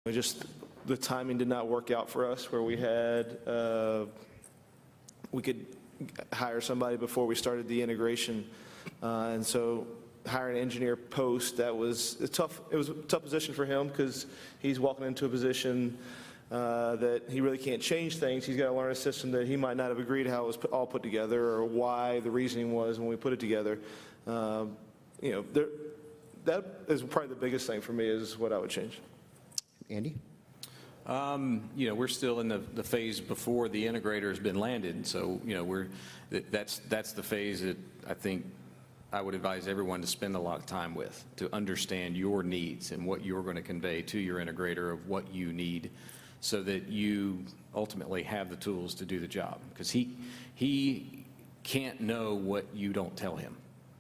Just the timing did not work out for us where we could hire somebody before we started the integration. And so hiring an engineer post, that was a tough position for him because he's walking into a position that he really can't change things. He's got to learn a system that he might not have agreed how it was all put together or why the reasoning was when we put it together. That is probably the biggest thing for me is what I would change. Andy? We're still in the phase before the integrator has been landed. So, that's the phase that I think I would advise everyone to spend a lot of time with, to understand your needs and what you're going to convey to your integrator of what you need so that you ultimately have the tools to do the job. Because he can't know what you don't tell him.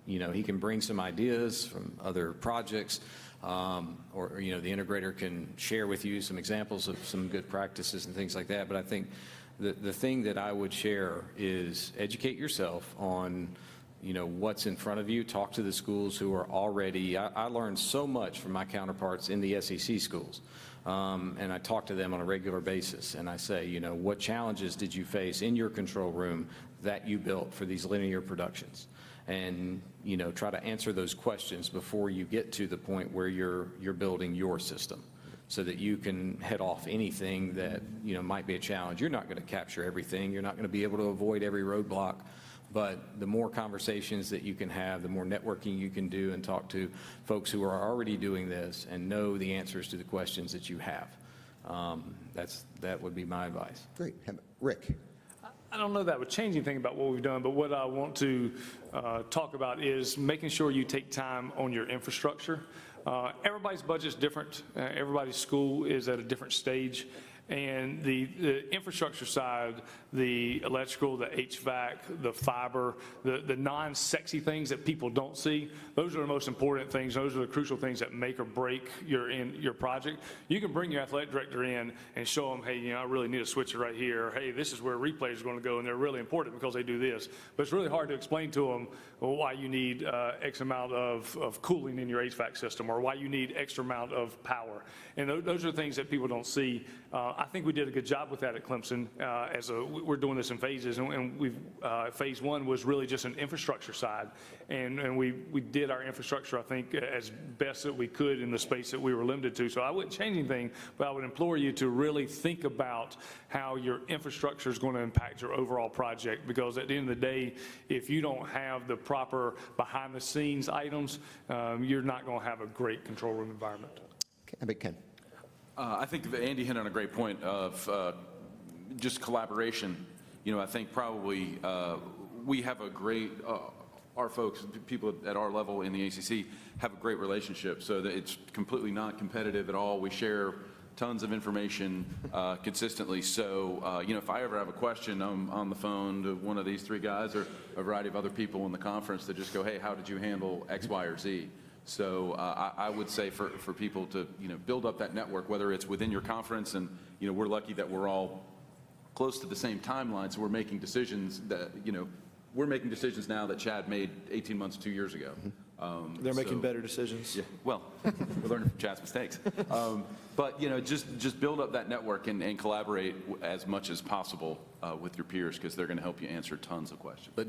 He can bring some ideas from other projects, or the integrator can share with you some examples of some good practices and things like that. But I think the thing that I would share is educate yourself on what's in front of you. Talk to the schools who are already, I learned so much from my counterparts in the SEC schools. And I talk to them on a regular basis and I say, what challenges did you face in your control room that you built for these linear productions? And try to answer those questions before you get to the point where you're building your system so that you can head off anything that might be a challenge. You're not going to capture everything. You're not going to be able to avoid every roadblock. But the more conversations that you can have, the more networking you can do and talk to folks who are already doing this and know the answers to the questions that you have. That would be my advice. Great. Rick? I don't know that would change anything about what we've done, but what I want to talk about is making sure you take time on your infrastructure. Everybody's budget's different. Everybody's school is at a different stage. And the infrastructure side, the electrical, the HVAC, the fiber, the non-sexy things that people don't see, those are the most important things. Those are the crucial things that make or break your project. You can bring your athletic director in and show them, hey, I really need a switcher right here. Or, hey, this is where replays are going to go, and they're really important because they do this. But it's really hard to explain to them why you need X amount of cooling in your HVAC system or why you need extra amount of power. And those are things that people don't see. I think we did a good job with that at Clemson. We're doing this in phases, and phase one was really just an infrastructure side, and we did our infrastructure, I think, as best that we could in the space that we were limited to. So I wouldn't change anything, but I would implore you to really think about how your infrastructure is going to impact your overall project, because at the end of the day, if you don't have the proper behind-the-scenes items, you're not going to have a great control room environment. Okay, Ken. I think Andy hit on a great point of just collaboration. I think probably we have a great, our folks, people at our level in the ACC have a great relationship so that it's completely not competitive at all. We share tons of information consistently. So, if I ever have a question, I'm on the phone to one of these three guys or a variety of other people in the conference that just go, hey, how did you handle X, Y, or Z? So I would say for people to build up that network, whether it's within your conference, and we're lucky that we're all close to the same timeline, so we're making decisions that we're making decisions now that Chad made 18 months, 2 years ago. They're making better decisions. Yeah, well, we're learning from Chad's mistakes. But just build up that network and collaborate as much as possible with your peers, because they're going to help you answer tons of questions. But no